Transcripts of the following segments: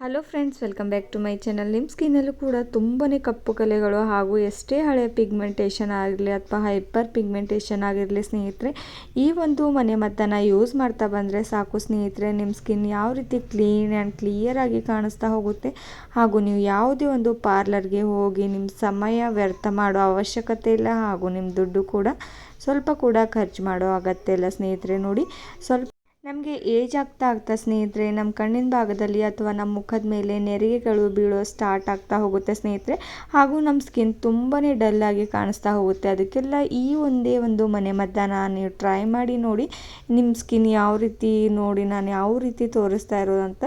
Hello friends, welcome back to my channel. ನಿಮ್ಮ ಸ್ಕಿನ್ನಲ್ಲೂ ಕೂಡ ತುಂಬಾ ಕಪ್ಪು ಕಲೆಗಳು ಹಾಗೂ ಎಷ್ಟೇ ಹಳೆಯ ಪಿಗ್ಮೆಂಟೇಷನ್ ಆಗಲಿ ಅಥವಾ ಹೈಪರ್ ಪಿಗ್ಮೆಂಟೇಷನ್ ಆಗಿರಲಿ ಸ್ನೇಹಿತರೆ, ಈ ಒಂದು ಮನೆಮದ್ದನ್ನು ಯೂಸ್ ಮಾಡ್ತಾ ಬಂದರೆ ಸಾಕು ಸ್ನೇಹಿತರೆ, ನಿಮ್ಮ ಸ್ಕಿನ್ ಯಾವ ರೀತಿ ಕ್ಲೀನ್ ಆ್ಯಂಡ್ ಕ್ಲಿಯರ್ ಆಗಿ ಕಾಣಿಸ್ತಾ ಹೋಗುತ್ತೆ. ಹಾಗೂ ನೀವು ಯಾವುದೇ ಒಂದು ಪಾರ್ಲರ್ಗೆ ಹೋಗಿ ನಿಮ್ಮ ಸಮಯ ವ್ಯರ್ಥ ಮಾಡೋ ಅವಶ್ಯಕತೆ ಇಲ್ಲ, ಹಾಗೂ ನಿಮ್ಮ ದುಡ್ಡು ಕೂಡ ಸ್ವಲ್ಪ ಕೂಡ ಖರ್ಚು ಮಾಡೋ ಅಗತ್ಯ ಇಲ್ಲ ಸ್ನೇಹಿತರೆ. ನೋಡಿ, ಸ್ವಲ್ಪ ನಮಗೆ ಏಜ್ ಆಗ್ತಾ ಸ್ನೇಹಿತರೆ, ನಮ್ಮ ಕಣ್ಣಿನ ಭಾಗದಲ್ಲಿ ಅಥವಾ ನಮ್ಮ ಮುಖದ ಮೇಲೆ ನೆರಿಗೆಗಳು ಬೀಳೋ ಸ್ಟಾರ್ಟ್ ಆಗ್ತಾ ಹೋಗುತ್ತೆ ಸ್ನೇಹಿತರೆ. ಹಾಗೂ ನಮ್ಮ ಸ್ಕಿನ್ ತುಂಬಾ ಡಲ್ಲಾಗಿ ಕಾಣಿಸ್ತಾ ಹೋಗುತ್ತೆ. ಅದಕ್ಕೆಲ್ಲ ಈ ಒಂದೇ ಒಂದು ಮನೆಮದ್ದನ್ನು ನೀವು ಟ್ರೈ ಮಾಡಿ ನೋಡಿ. ನಿಮ್ಮ ಸ್ಕಿನ್ ಯಾವ ರೀತಿ ನೋಡಿ ನಾನು ಯಾವ ರೀತಿ ತೋರಿಸ್ತಾ ಇರೋದಂತ,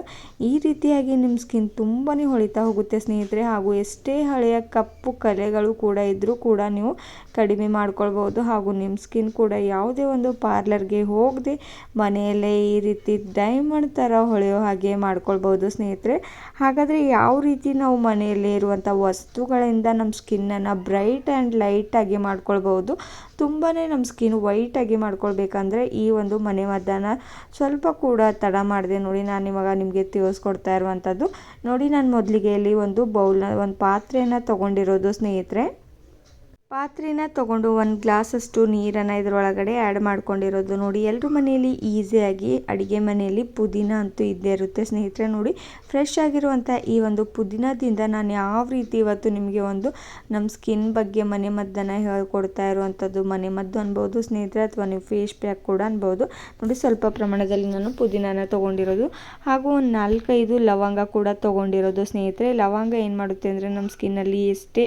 ಈ ರೀತಿಯಾಗಿ ನಿಮ್ಮ ಸ್ಕಿನ್ ತುಂಬಾ ಹೊಳಿತಾ ಹೋಗುತ್ತೆ ಸ್ನೇಹಿತರೆ. ಹಾಗೂ ಎಷ್ಟೇ ಹಳೆಯ ಕಪ್ಪು ಕಲೆಗಳು ಕೂಡ ಇದ್ದರೂ ಕೂಡ ನೀವು ಕಡಿಮೆ ಮಾಡ್ಕೊಳ್ಬೋದು. ಹಾಗೂ ನಿಮ್ಮ ಸ್ಕಿನ್ ಕೂಡ ಯಾವುದೇ ಒಂದು ಪಾರ್ಲರ್ಗೆ ಹೋಗದೆ ಮನೆಯಲ್ಲೇ ಈ ರೀತಿ ಡೈಮಂಡ್ ಥರ ಹೊಳೆಯೋ ಹಾಗೆ ಮಾಡ್ಕೊಳ್ಬೋದು ಸ್ನೇಹಿತರೆ. ಹಾಗಾದರೆ ಯಾವ ರೀತಿ ನಾವು ಮನೆಯಲ್ಲೇ ಇರುವಂಥ ವಸ್ತುಗಳಿಂದ ನಮ್ಮ ಸ್ಕಿನ್ನನ್ನು ಬ್ರೈಟ್ ಆ್ಯಂಡ್ ಲೈಟಾಗಿ ಮಾಡ್ಕೊಳ್ಬೋದು, ತುಂಬಾ ನಮ್ಮ ಸ್ಕಿನ್ ವೈಟಾಗಿ ಮಾಡ್ಕೊಳ್ಬೇಕಂದ್ರೆ ಈ ಒಂದು ಮನೆಮದ್ದನ್ನು ಸ್ವಲ್ಪ ಕೂಡ ತಡ ಮಾಡಿದೆ ನೋಡಿ ನಾನು ಇವಾಗ ನಿಮಗೆ ತಿಳಿಸ್ಕೊಡ್ತಾ ಇರುವಂಥದ್ದು. ನೋಡಿ, ನಾನು ಮೊದಲಿಗೆ ಇಲ್ಲಿ ಒಂದು ಪಾತ್ರೆಯನ್ನು ತೊಗೊಂಡಿರೋದು ಸ್ನೇಹಿತರೆ. ಪಾತ್ರೆನ ತೊಗೊಂಡು ಒಂದು ಗ್ಲಾಸಷ್ಟು ನೀರನ್ನು ಇದರೊಳಗಡೆ ಆ್ಯಡ್ ಮಾಡ್ಕೊಂಡಿರೋದು. ನೋಡಿ, ಎಲ್ಲರ ಮನೆಯಲ್ಲಿ ಈಸಿಯಾಗಿ ಅಡುಗೆ ಮನೆಯಲ್ಲಿ ಪುದೀನ ಅಂತೂ ಇದ್ದೇ ಇರುತ್ತೆ ಸ್ನೇಹಿತರೆ. ನೋಡಿ, ಫ್ರೆಶ್ ಆಗಿರುವಂಥ ಈ ಒಂದು ಪುದೀನದಿಂದ ನಾನು ಯಾವ ರೀತಿ ಇವತ್ತು ನಿಮಗೆ ಒಂದು ನಮ್ಮ ಸ್ಕಿನ್ ಬಗ್ಗೆ ಮನೆಮದ್ದನ್ನು ಹೇಳ್ಕೊಡ್ತಾ ಇರುವಂಥದ್ದು. ಮನೆಮದ್ದು ಅನ್ಬೋದು ಸ್ನೇಹಿತರೆ, ಅಥವಾ ನೀವು ಫೇಸ್ ಪ್ಯಾಕ್ ಕೂಡ ಅನ್ಬೋದು. ನೋಡಿ, ಸ್ವಲ್ಪ ಪ್ರಮಾಣದಲ್ಲಿ ನಾನು ಪುದೀನನ ತೊಗೊಂಡಿರೋದು, ಹಾಗೂ ಒಂದು 4-5 ಲವಂಗ ಕೂಡ ತೊಗೊಂಡಿರೋದು ಸ್ನೇಹಿತರೆ. ಲವಂಗ ಏನು ಮಾಡುತ್ತೆ ಅಂದರೆ ನಮ್ಮ ಸ್ಕಿನ್ನಲ್ಲಿ ಎಷ್ಟೇ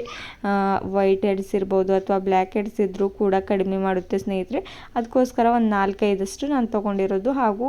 ವೈಟ್ ಹೆಡ್ಸ್ ಇರ್ಬೋದು ಅಥವಾ ಬ್ಲ್ಯಾಕ್ ಹೆಡ್ಸ್ ಇದ್ದರೂ ಕೂಡ ಕಡಿಮೆ ಮಾಡುತ್ತೆ ಸ್ನೇಹಿತರೆ. ಅದಕ್ಕೋಸ್ಕರ ಒಂದು 4-5 ನಾನು ತೊಗೊಂಡಿರೋದು. ಹಾಗೂ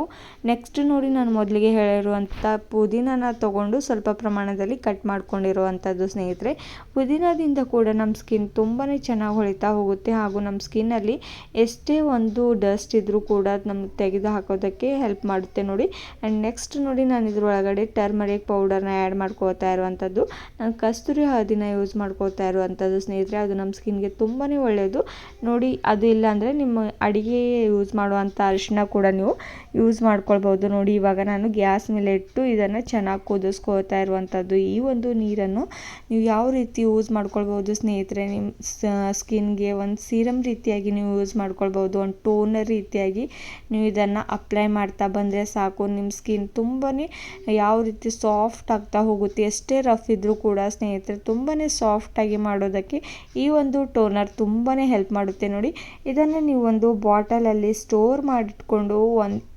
ನೆಕ್ಸ್ಟ್ ನೋಡಿ, ನಾನು ಮೊದಲಿಗೆ ಹೇಳಿರುವಂಥ ಪುದೀನನ ತೊಗೊಂಡು ಸ್ವಲ್ಪ ಪ್ರಮಾಣದಲ್ಲಿ ಕಟ್ ಮಾಡ್ಕೊಂಡಿರುವಂಥದ್ದು ಸ್ನೇಹಿತರೆ. ಪುದೀನದಿಂದ ಕೂಡ ನಮ್ಮ ಸ್ಕಿನ್ ತುಂಬಾ ಚೆನ್ನಾಗಿ ಹೊಳಿತಾ ಹೋಗುತ್ತೆ. ಹಾಗೂ ನಮ್ಮ ಸ್ಕಿನ್ನಲ್ಲಿ ಎಷ್ಟೇ ಒಂದು ಡಸ್ಟ್ ಇದ್ದರೂ ಕೂಡ ನಮ್ಗೆ ತೆಗೆದು ಹಾಕೋದಕ್ಕೆ ಹೆಲ್ಪ್ ಮಾಡುತ್ತೆ ನೋಡಿ. ಆ್ಯಂಡ್ ನೆಕ್ಸ್ಟ್ ನೋಡಿ, ನಾನು ಇದ್ರೊಳಗಡೆ ಟರ್ಮರಿಕ್ ಪೌಡರ್ನ ಆ್ಯಡ್ ಮಾಡ್ಕೋತಾ ಇರುವಂಥದ್ದು. ನಾನು ಕಸ್ತೂರಿ ಹಳದಿನ ಯೂಸ್ ಮಾಡ್ಕೋತಾ ಇರುವಂಥದ್ದು ಸ್ನೇಹಿತರೆ. ಅದು ನಮ್ಮ ಸ್ಕಿನ್ಗೆ ತುಂಬಾ ಒಳ್ಳೆಯದು ನೋಡಿ. ಅದು ಇಲ್ಲ ಅಂದರೆ ನಿಮ್ಮ ಅಡುಗೆ ಯೂಸ್ ಮಾಡುವಂಥ ಅರಿಶಿನ ಕೂಡ ನೀವು ಯೂಸ್ ಮಾಡ್ಕೊಳ್ಬೋದು. ನೋಡಿ, ಇವಾಗ ನಾನು ಗ್ಯಾಸ್ ಮೇಲೆ ಇಟ್ಟು ಇದನ್ನು ಚೆನ್ನಾಗಿ ಕುದಿಸ್ಕೋತಾ ಇರುವಂಥದ್ದು. ಈ ಒಂದು ನೀರನ್ನು ನೀವು ಯಾವ ರೀತಿ ಯೂಸ್ ಮಾಡ್ಕೊಳ್ಬೋದು ಸ್ನೇಹಿತರೆ, ನಿಮ್ಮ ಸ್ಕಿನ್ಗೆ ಒಂದು ಸೀರಮ್ ರೀತಿಯಾಗಿ ನೀವು ಯೂಸ್ ಮಾಡ್ಕೊಳ್ಬೋದು. ಒಂದು ಟೋನರ್ ರೀತಿಯಾಗಿ ನೀವು ಇದನ್ನು ಅಪ್ಲೈ ಮಾಡ್ತಾ ಬಂದರೆ ಸಾಕು, ನಿಮ್ಮ ಸ್ಕಿನ್ ತುಂಬಾ ಯಾವ ರೀತಿ ಸಾಫ್ಟ್ ಆಗ್ತಾ ಹೋಗುತ್ತೆ. ಎಷ್ಟೇ ರಫ್ ಇದ್ದರೂ ಕೂಡ ಸ್ನೇಹಿತರೆ, ತುಂಬಾ ಸಾಫ್ಟಾಗಿ ಮಾಡೋದಕ್ಕೆ ಈ ಒಂದು ಟೋನರ್ ತುಂಬಾ ಹೆಲ್ಪ್ ಮಾಡುತ್ತೆ ನೋಡಿ. ಇದನ್ನು ನೀವು ಒಂದು ಬಾಟಲಲ್ಲಿ ಸ್ಟೋರ್ ಮಾಡಿಟ್ಕೊಂಡು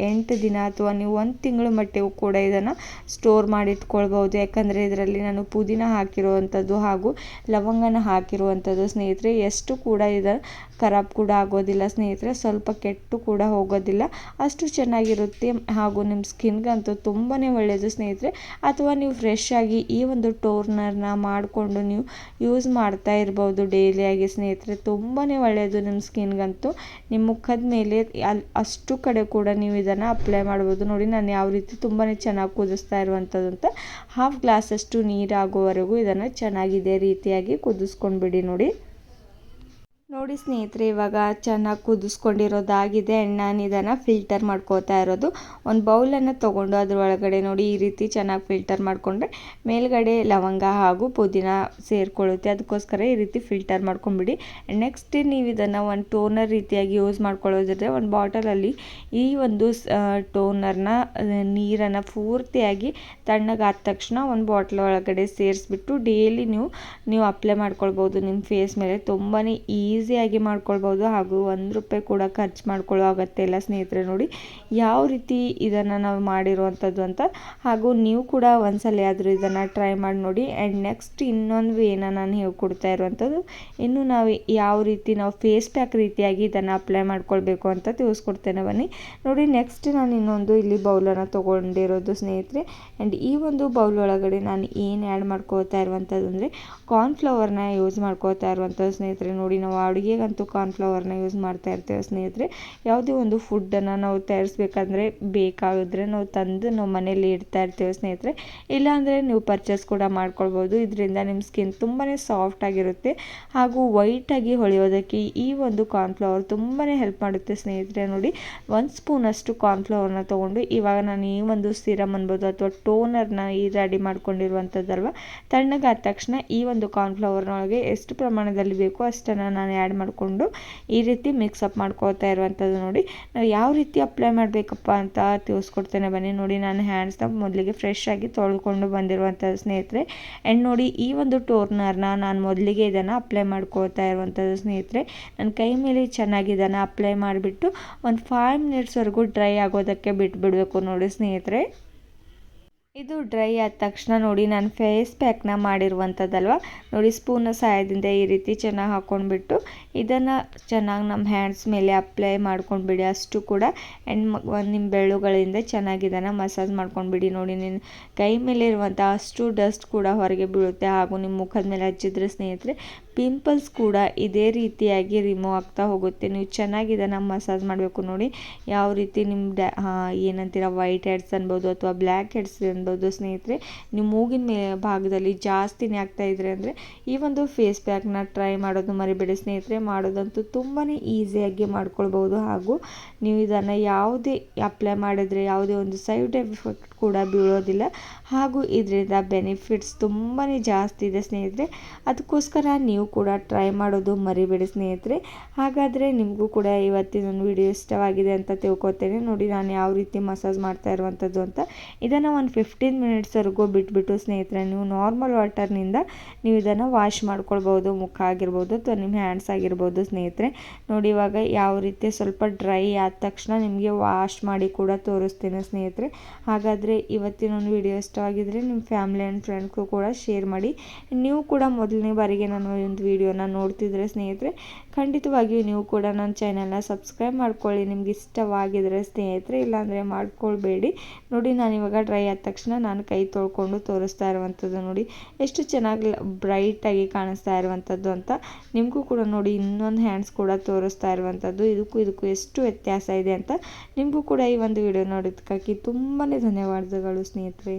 8 ದಿನ ಅಥವಾ ನೀವು 1 ತಿಂಗಳ ಮಟ್ಟಿಗೂ ಕೂಡ ಇದನ್ನು ಸ್ಟೋರ್ ಮಾಡಿಟ್ಕೊಳ್ಬೋದು. ಯಾಕಂದರೆ ಇದರಲ್ಲಿ ನಾನು ಪುದೀನ ಹಾಕಿರುವಂಥದ್ದು ಹಾಗೂ ಲವಂಗನ ಹಾಕಿರುವಂಥದ್ದು ಸ್ನೇಹಿತರೆ. ಎಷ್ಟು ಕೂಡ ಇದು ಖರಾಬ್ ಕೂಡ ಆಗೋದಿಲ್ಲ ಸ್ನೇಹಿತರೆ, ಸ್ವಲ್ಪ ಕೆಟ್ಟು ಕೂಡ ಹೋಗೋದಿಲ್ಲ, ಅಷ್ಟು ಚೆನ್ನಾಗಿರುತ್ತೆ. ಹಾಗೂ ನಿಮ್ಮ ಸ್ಕಿನ್ಗಂತೂ ತುಂಬಾ ಒಳ್ಳೆಯದು ಸ್ನೇಹಿತರೆ. ಅಥವಾ ನೀವು ಫ್ರೆಶ್ ಆಗಿ ಈ ಒಂದು ಟೋನರ್ನ ಮಾಡಿಕೊಂಡು ನೀವು ಯೂಸ್ ಮಾಡ್ತಾ ಇರ್ಬೋದು ಡೈಲಿಯಾಗಿ ಸ್ನೇಹಿತರೆ. ತುಂಬಾ ಒಳ್ಳೆಯದು ನಿಮ್ಮ ಸ್ಕಿನ್ಗಂತೂ. ನಿಮ್ಮ ಮುಖದ ಮೇಲೆ ಅಷ್ಟು ಕಡೆ ಕೂಡ ನೀವು ಇದನ್ನು ಅಪ್ಲೈ ಮಾಡ್ಬೋದು. ನೋಡಿ, ನಾನು ಯಾವ ರೀತಿ ತುಂಬಾ ಚೆನ್ನಾಗಿ ಕುದಿಸ್ತಾ ಇರುವಂಥದ್ದು ಅಂತ. 1/2 ಗ್ಲಾಸಷ್ಟು ನೀರಾಗೋವರೆಗೂ ಇದನ್ನು ಚೆನ್ನಾಗಿ ಇದೇ ರೀತಿಯಾಗಿ ಕುದಿಸ್ಕೊಂಡ್ಬಿಡಿ ನೋಡಿ. ನೋಡಿ ಸ್ನೇಹಿತರೆ, ಇವಾಗ ಚೆನ್ನಾಗಿ ಕುದಿಸ್ಕೊಂಡಿರೋದಾಗಿದೆ. ಆ್ಯಂಡ್ ನಾನು ಇದನ್ನು ಫಿಲ್ಟರ್ ಮಾಡ್ಕೋತಾ ಇರೋದು. ಒಂದು ಬೌಲನ್ನು ತೊಗೊಂಡು ಅದರೊಳಗಡೆ ನೋಡಿ ಈ ರೀತಿ ಚೆನ್ನಾಗಿ ಫಿಲ್ಟರ್ ಮಾಡಿಕೊಂಡ್ರೆ ಮೇಲ್ಗಡೆ ಲವಂಗ ಹಾಗೂ ಪುದೀನ ಸೇರಿಕೊಳ್ಳುತ್ತೆ. ಅದಕ್ಕೋಸ್ಕರ ಈ ರೀತಿ ಫಿಲ್ಟರ್ ಮಾಡ್ಕೊಂಬಿಡಿ. ನೆಕ್ಸ್ಟ್ ನೀವು ಇದನ್ನು ಒಂದು ಟೋನರ್ ರೀತಿಯಾಗಿ ಯೂಸ್ ಮಾಡ್ಕೊಳ್ಳೋದಿದ್ರೆ ಒಂದು ಬಾಟಲಲ್ಲಿ ಈ ಒಂದು ಟೋನರ್ನ ನೀರನ್ನು ಪೂರ್ತಿಯಾಗಿ ತಣ್ಣಗಾದ ತಕ್ಷಣ ಒಂದು ಬಾಟ್ಲ್ ಒಳಗಡೆ ಸೇರಿಸ್ಬಿಟ್ಟು ಡೈಲಿ ನೀವು ಅಪ್ಲೈ ಮಾಡ್ಕೊಳ್ಬೋದು ನಿಮ್ಮ ಫೇಸ್ ಮೇಲೆ. ತುಂಬಾ ಈಸಿಯಾಗಿ ಮಾಡ್ಕೊಳ್ಬೋದು. ಹಾಗೂ ₹1 ಕೂಡ ಖರ್ಚು ಮಾಡ್ಕೊಳ್ಳೋ ಅಗತ್ಯ ಇಲ್ಲ ಸ್ನೇಹಿತರೆ. ನೋಡಿ ಯಾವ ರೀತಿ ಇದನ್ನು ನಾವು ಮಾಡಿರುವಂಥದ್ದು ಅಂತ. ಹಾಗೂ ನೀವು ಕೂಡ ಒಂದ್ಸಲ ಆದರೂ ಇದನ್ನು ಟ್ರೈ ಮಾಡಿ ನೋಡಿ. ಆ್ಯಂಡ್ ನೆಕ್ಸ್ಟ್ ಇನ್ನೊಂದು ವೇನ ನಾನು ಹೇಳ್ಕೊಡ್ತಾ ಇರುವಂಥದ್ದು, ಇನ್ನು ನಾವು ಯಾವ ರೀತಿ ನಾವು ಫೇಸ್ ಪ್ಯಾಕ್ ರೀತಿಯಾಗಿ ಇದನ್ನು ಅಪ್ಲೈ ಮಾಡ್ಕೊಳ್ಬೇಕು ಅಂತ ತಿಳಿಸ್ಕೊಡ್ತೇನೆ ಬನ್ನಿ. ನೋಡಿ, ನೆಕ್ಸ್ಟ್ ನಾನು ಇನ್ನೊಂದು ಇಲ್ಲಿ ಬೌಲನ್ನು ತೊಗೊಂಡಿರೋದು ಸ್ನೇಹಿತರೆ. ಆ್ಯಂಡ್ ಈ ಒಂದು ಬೌಲ್ ಒಳಗಡೆ ನಾನು ಏನು ಆ್ಯಡ್ ಮಾಡ್ಕೋತಾ ಇರುವಂಥದ್ದು ಅಂದರೆ ಕಾರ್ನ್ಫ್ಲವರ್ನ ಯೂಸ್ ಮಾಡ್ಕೋತಾ ಇರುವಂಥದ್ದು ಸ್ನೇಹಿತರೆ. ನೋಡಿ, ನಾವು ಅಡುಗೆ ಅಡುಗೆಗಂತೂ ಕಾರ್ನ್ಫ್ಲವರ್ನ ಯೂಸ್ ಮಾಡ್ತಾ ಇರ್ತೇವೆ ಸ್ನೇಹಿತರೆ. ಯಾವುದೇ ಒಂದು ಫುಡ್ಡನ್ನು ನಾವು ತಯಾರಿಸ್ಬೇಕಾದ್ರೆ ಬೇಕಾದರೆ ನಾವು ತಂದು ನಾವು ಮನೇಲಿ ಇಡ್ತಾ ಇರ್ತೇವೆ ಸ್ನೇಹಿತರೆ. ಇಲ್ಲಾಂದರೆ ನೀವು ಪರ್ಚೇಸ್ ಕೂಡ ಮಾಡ್ಕೊಳ್ಬೋದು. ಇದರಿಂದ ನಿಮ್ಮ ಸ್ಕಿನ್ ತುಂಬಾ ಸಾಫ್ಟಾಗಿರುತ್ತೆ ಹಾಗೂ ವೈಟಾಗಿ ಹೊಳೆಯೋದಕ್ಕೆ ಈ ಒಂದು ಕಾರ್ನ್ಫ್ಲವರ್ ತುಂಬಾ ಹೆಲ್ಪ್ ಮಾಡುತ್ತೆ ಸ್ನೇಹಿತರೆ. ನೋಡಿ, 1 ಸ್ಪೂನಷ್ಟು ಕಾರ್ನ್ಫ್ಲವರ್ನ ತೊಗೊಂಡು ಇವಾಗ ನಾನು ಈ ಒಂದು ಸಿರಮ್ ಅನ್ಬೋದು ಅಥವಾ ಟೋನರ್ನ ಈ ರೆಡಿ ಮಾಡ್ಕೊಂಡಿರುವಂಥದ್ದಲ್ವ, ತಣ್ಣಗಾದ ತಕ್ಷಣ ಈ ಒಂದು ಕಾರ್ನ್ಫ್ಲವರ್ನೊಳಗೆ ಎಷ್ಟು ಪ್ರಮಾಣದಲ್ಲಿ ಬೇಕೋ ಅಷ್ಟನ್ನು ನಾನು ಆ್ಯಡ್ ಮಾಡಿಕೊಂಡು ಈ ರೀತಿ ಮಿಕ್ಸಪ್ ಮಾಡ್ಕೊಳ್ತಾ ಇರುವಂಥದ್ದು. ನೋಡಿ, ನಾವು ಯಾವ ರೀತಿ ಅಪ್ಲೈ ಮಾಡಬೇಕಪ್ಪ ಅಂತ ತಿಳಿಸ್ಕೊಡ್ತೇನೆ ಬನ್ನಿ. ನೋಡಿ, ನಾನು ಹ್ಯಾಂಡ್ಸ್ನ ಮೊದಲಿಗೆ ಫ್ರೆಶ್ ಆಗಿ ತೊಳ್ಕೊಂಡು ಬಂದಿರುವಂಥದ್ದು ಸ್ನೇಹಿತರೆ. ಆ್ಯಂಡ್ ನೋಡಿ, ಈ ಒಂದು ಟೋನರ್ನ ನಾನು ಮೊದಲಿಗೆ ಇದನ್ನು ಅಪ್ಲೈ ಮಾಡ್ಕೊಳ್ತಾ ಇರುವಂಥದ್ದು ಸ್ನೇಹಿತರೆ. ನನ್ನ ಕೈ ಮೇಲೆ ಚೆನ್ನಾಗಿ ಇದನ್ನು ಅಪ್ಲೈ ಮಾಡಿಬಿಟ್ಟು ಒಂದು 5 ಮಿನಿಟ್ಸ್ವರೆಗೂ ಡ್ರೈ ಆಗೋದಕ್ಕೆ ಬಿಟ್ಬಿಡಬೇಕು ನೋಡಿ ಸ್ನೇಹಿತರೆ. ಇದು ಡ್ರೈ ಆದ ತಕ್ಷಣ ನೋಡಿ, ನಾನು ಫೇಸ್ ಪ್ಯಾಕ್ನ ಮಾಡಿರುವಂಥದ್ದಲ್ವ, ನೋಡಿ ಸ್ಪೂನ್ನ ಸಹಾಯದಿಂದ ಈ ರೀತಿ ಚೆನ್ನಾಗಿ ಹಾಕ್ಕೊಂಡ್ಬಿಟ್ಟು ಇದನ್ನು ಚೆನ್ನಾಗಿ ನಮ್ಮ ಹ್ಯಾಂಡ್ಸ್ ಮೇಲೆ ಅಪ್ಲೈ ಮಾಡ್ಕೊಂಡ್ಬಿಡಿ ಅಷ್ಟು ಕೂಡ. ಆ್ಯಂಡ್ ನಿಮ್ಮ ಬೆರಳುಗಳಿಂದ ಚೆನ್ನಾಗಿ ಇದನ್ನು ಮಸಾಜ್ ಮಾಡ್ಕೊಂಡ್ಬಿಡಿ. ನೋಡಿ, ನಿನ್ನ ಕೈ ಮೇಲೆ ಇರುವಂಥ ಅಷ್ಟು ಡಸ್ಟ್ ಕೂಡ ಹೊರಗೆ ಬೀಳುತ್ತೆ. ಹಾಗೂ ನಿಮ್ಮ ಮುಖದ ಮೇಲೆ ಹಚ್ಚಿದ್ರೆ ಸ್ನೇಹಿತರೆ ಪಿಂಪಲ್ಸ್ ಕೂಡ ಇದೇ ರೀತಿಯಾಗಿ ರಿಮೂವ್ ಆಗ್ತಾ ಹೋಗುತ್ತೆ. ನೀವು ಚೆನ್ನಾಗಿ ಇದನ್ನು ಮಸಾಜ್ ಮಾಡಬೇಕು. ನೋಡಿ ಯಾವ ರೀತಿ ನಿಮ್ಮ ಏನಂತೀರ ವೈಟ್ ಹೆಡ್ಸ್ ಅನ್ಬೋದು ಅಥವಾ ಬ್ಲ್ಯಾಕ್ ಹೆಡ್ಸ್ ಅನ್ಬೋದು ಸ್ನೇಹಿತರೆ, ನೀವು ಮೂಗಿನ ಭಾಗದಲ್ಲಿ ಜಾಸ್ತಿನೇ ಆಗ್ತಾ ಇದ್ರೆ ಅಂದರೆ ಈ ಒಂದು ಫೇಸ್ ಪ್ಯಾಕ್ನ ಟ್ರೈ ಮಾಡೋದು ಮರಿಬೇಡಿ ಸ್ನೇಹಿತರೆ. ಮಾಡೋದಂತೂ ತುಂಬಾ ಈಸಿಯಾಗಿ ಮಾಡ್ಕೊಳ್ಬೋದು. ಹಾಗೂ ನೀವು ಇದನ್ನು ಯಾವುದೇ ಅಪ್ಲೈ ಮಾಡಿದ್ರೆ ಯಾವುದೇ ಒಂದು ಸೈಡ್ ಎಫೆಕ್ಟ್ ಕೂಡ ಬೀಳೋದಿಲ್ಲ. ಹಾಗೂ ಇದರಿಂದ ಬೆನಿಫಿಟ್ಸ್ ತುಂಬಾ ಜಾಸ್ತಿ ಇದೆ ಸ್ನೇಹಿತರೆ. ಅದಕ್ಕೋಸ್ಕರ ನೀವು ಕೂಡ ಟ್ರೈ ಮಾಡೋದು ಮರಿಬೇಡಿ ಸ್ನೇಹಿತರೆ. ಹಾಗಾದರೆ ನಿಮಗೂ ಕೂಡ ಇವತ್ತಿನ ವಿಡಿಯೋ ಇಷ್ಟವಾಗಿದೆ ಅಂತ ತಿಳ್ಕೊತೇನೆ. ನೋಡಿ, ನಾನು ಯಾವ ರೀತಿ ಮಸಾಜ್ ಮಾಡ್ತಾ ಇರುವಂಥದ್ದು ಅಂತ. ಇದನ್ನು ಒಂದು 15 ಮಿನಿಟ್ಸ್ವರೆಗೂ ಬಿಟ್ಬಿಟ್ಟು ಸ್ನೇಹಿತರೆ ನೀವು ನಾರ್ಮಲ್ ವಾಟರ್ನಿಂದ ನೀವು ಇದನ್ನು ವಾಶ್ ಮಾಡ್ಕೊಳ್ಬೋದು. ಮುಖ ಆಗಿರ್ಬೋದು ಅಥವಾ ನಿಮ್ಮ ಹ್ಯಾಂಡ್ಸ್ ಆಗಿರ್ಬೋದು ಸ್ನೇಹಿತರೆ. ನೋಡಿ, ಇವಾಗ ಯಾವ ರೀತಿ ಸ್ವಲ್ಪ ಡ್ರೈ ಆದ ತಕ್ಷಣ ನಿಮಗೆ ವಾಶ್ ಮಾಡಿ ಕೂಡ ತೋರಿಸ್ತೇನೆ ಸ್ನೇಹಿತರೆ. ಹಾಗಾದರೆ ಇವತ್ತಿನ ಒಂದು ವಿಡಿಯೋ ಇಷ್ಟವಾಗಿದ್ದರೆ ನಿಮ್ಮ ಫ್ಯಾಮಿಲಿ ಆ್ಯಂಡ್ ಫ್ರೆಂಡ್ಸ್ಗೂ ಕೂಡ ಶೇರ್ ಮಾಡಿ. ನೀವು ಕೂಡ ಮೊದಲನೇ ಬಾರಿಗೆ ನಾನು ಒಂದು ವಿಡಿಯೋನ ನೋಡ್ತಿದ್ರೆ ಸ್ನೇಹಿತರೆ, ಖಂಡಿತವಾಗಿಯೂ ನೀವು ಕೂಡ ನನ್ನ ಚಾನಲ್ನ ಸಬ್ಸ್ಕ್ರೈಬ್ ಮಾಡ್ಕೊಳ್ಳಿ ನಿಮ್ಗೆ ಇಷ್ಟವಾಗಿದ್ದರೆ ಸ್ನೇಹಿತರೆ. ಇಲ್ಲಾಂದರೆ ಮಾಡ್ಕೊಳ್ಬೇಡಿ. ನೋಡಿ, ನಾನಿವಾಗ ಡ್ರೈ ಆದ ತಕ್ಷಣ ನಾನು ಕೈ ತೊಳ್ಕೊಂಡು ತೋರಿಸ್ತಾ ಇರುವಂಥದ್ದು. ನೋಡಿ ಎಷ್ಟು ಚೆನ್ನಾಗಿ ಬ್ರೈಟಾಗಿ ಕಾಣಿಸ್ತಾ ಇರುವಂಥದ್ದು ಅಂತ. ನಿಮಗೂ ಕೂಡ ನೋಡಿ ಇನ್ನೊಂದು ಹ್ಯಾಂಡ್ಸ್ ಕೂಡ ತೋರಿಸ್ತಾ ಇರುವಂಥದ್ದು. ಇದಕ್ಕೂ ಎಷ್ಟು ವ್ಯತ್ಯಾಸ ಇದೆ ಅಂತ ನಿಮಗೂ ಕೂಡ ಈ ಒಂದು ವಿಡಿಯೋ ನೋಡೋದಕ್ಕಾಗಿ ತುಂಬಾ ಧನ್ಯವಾದಗಳು ಸ್ನೇಹಿತರೆ.